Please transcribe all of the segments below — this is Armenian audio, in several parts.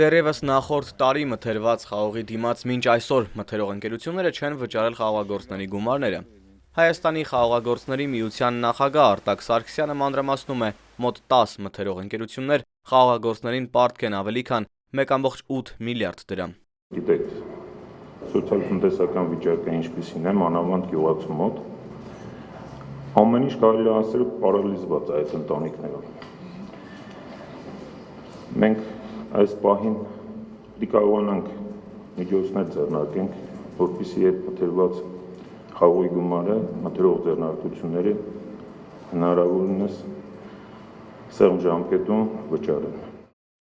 Դեռևս նախորդ տարի մթերված խաղողի դիմաց մինչ այսօր մթերող ընկերությունները չեն վճարել խաղողագործների գումարները։ Հայաստանի խաղողագործների միության նախագահ Արտակ Սարգսյանը մանրամասնում է, մոտ 10 մթերող ընկերություններ խաղողագործներին պարտք են ավելի քան 1,8 միլիարդ դրամ։ Գիտեք, սոցիալ-տնտեսական վիճակը ինչպիսին է, մանավանդ գյուղացու մոտ, ամեն ինչ կարելի է ասել պարալիզված այդ ընտանիքներով։ Մենք այս պահին կարողանանք միջոցներ ձեռնարկենք, որպեսզի այդ մթերված խաղողի գումարը մթերող ձեռնարկությունները հնարավորինս սեղմ ժամկետում վճարեն։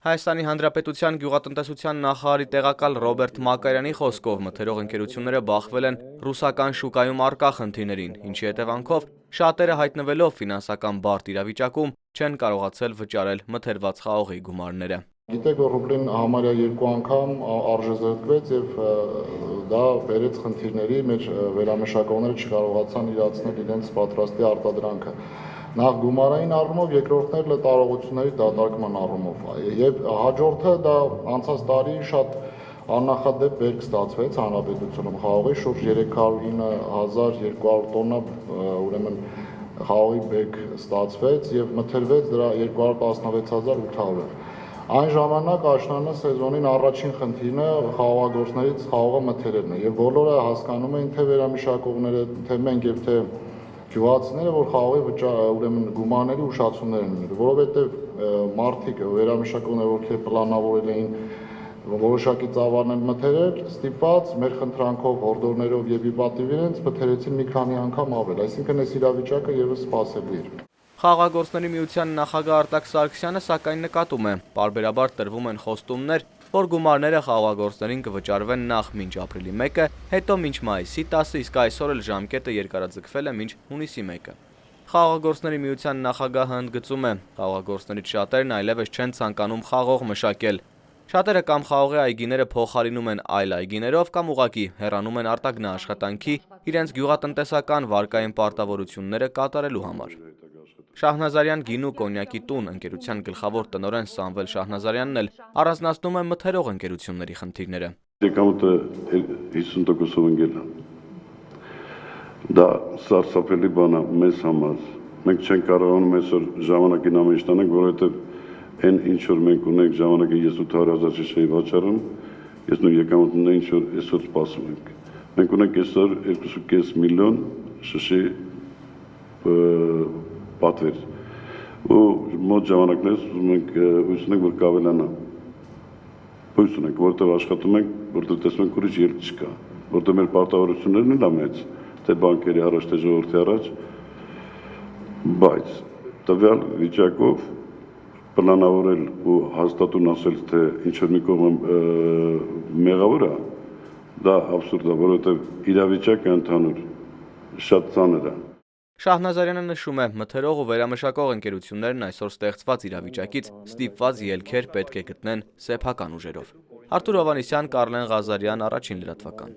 Հայաստանի Հանրապետության գյուղատնտեսության նախարարի տեղակալ Ռոբերտ Մակարյանի խոսքով մթերող ընկերությունները բախվել են ռուսական շուկայում առկա խնդիրներին, ինչի հետևանքով շատերը հայտնվելով ֆինանսական բարդ իրավիճակում չեն կարողացել վճարել մթերված խաղողի գումարները։ Գիտեք, որ ռուբլին համարյա 2 անգամ արժեզրկվեց եւ դա բերեց խնդիրների, մեր վերամշակողները չկարողացան իրացնել իրենց պատրաստի արտադրանքը։ Նախ գումարային առումով, երկրորդն էլ տարողությունների դատարկման առումով։ Եվ հաջորդը դա անցած տարի շատ աննախադեպ բերք ստացվեց հանրապետությունում խաղողի շուրջ 309,200 տոննա, ուրեմն խաղողի բերք ստացվեց եւ մթերվեց դրա 216,800։ Այն ժամանակ աշնանը սեզոնին առաջին խնդիրը խաղողագործներից խաղողը մթերելն է եւ բոլորը հասկանում էին թե վերամշակողները, թե մենք եւ թե գյուղացիները, որ խաղողի ուրեմն գումարների ուշացումներ են ունենում, որովհետեւ մարդիկ վերամշակողները, ովքեր պլանավորել էին որոշակի ծավալներ մթերել, ստիպված մեր խնդրանքով, հորդորներով եւ ի պատիվ իրենց մթերեցին մի քանի անգամ ավել, այսինքն այս իրավիճակը եւս սպասելի էր։ Խաղողագործների միության նախագահ Արտակ Սարգսյանը սակայն նկատում է, պարբերաբար տրվում են խոստումներ, որ գումարները խաղողագործներին կվճարվեն նախ մինչ ապրիլի 1-ը, հետո մինչ մայիսի 10-ը, իսկ այսօր էլ ժամկետը երկարաձգվել է մինչ հունիսի 1-ը։ Խաղողագործների միության նախագահը ընդգծում է, խաղողագործներից շատերն այլևս չեն ցանկանում խաղող մշակել։ Շատերը կամ խաղողի այգիները փոխարինում են այլ այգիներով կամ ուղղակի հեռանում են արտագնաաշխատանքի իրենց գյուղատնտեսական վարկային պարտավորությունները կատարելու համար։ Շահնազարյան գինու կոնյակի տուն ընկերության գլխավոր տնօրեն Սամվել Շահնազարյանն էլ առանձնացնում է մթերող ընկերությունների խնդիրները։ Եկամուտը 50%-ով ընկել է։ Դա սարսափելի բան է մեզ համար։ Մենք չենք կարողանում այսօր ժամանակին ամեն ինչ տանենք, որովհետև այն ինչ որ մենք ունենք ժամանակը ես 800,000 շշեի վաճառում, ես նույն եկամուտն է ինչ որ այսօր սպասում ենք։ Մենք ունենք այսօր 2.5 միլիոն շշի պատվեր ու մոտ ժամանակներս ուզում ենք հույս ունենք, որ կավելանա։ Հույս ունենք, որտեղ աշխատում ենք, որտեղ տեսնում ենք ուրիշ ելք չկա, որտեղ մեր պարտավորություններն են մեծ, թե բանկերի առաջ, թե ժողովրդի առաջ, բայց տվյալ վիճակով պլանավորել ու հաստատուն ասել, թե ինչ-որ մի կողմը մեղավոր է, դա աբսուրդ է, որովհետև իրավիճակը ընդհանուր շատ ծանր է։ Շահնազարյանը նշում է, մթերող ու վերամշակող ընկերություններն այսօր ստեղծված իրավիճակից ստիպված ելքեր պետք է գտնեն սեփական ուժերով։ Արթուր Հովհաննիսյան, Կարլեն Ղազարյան, Առաջին լրատվական։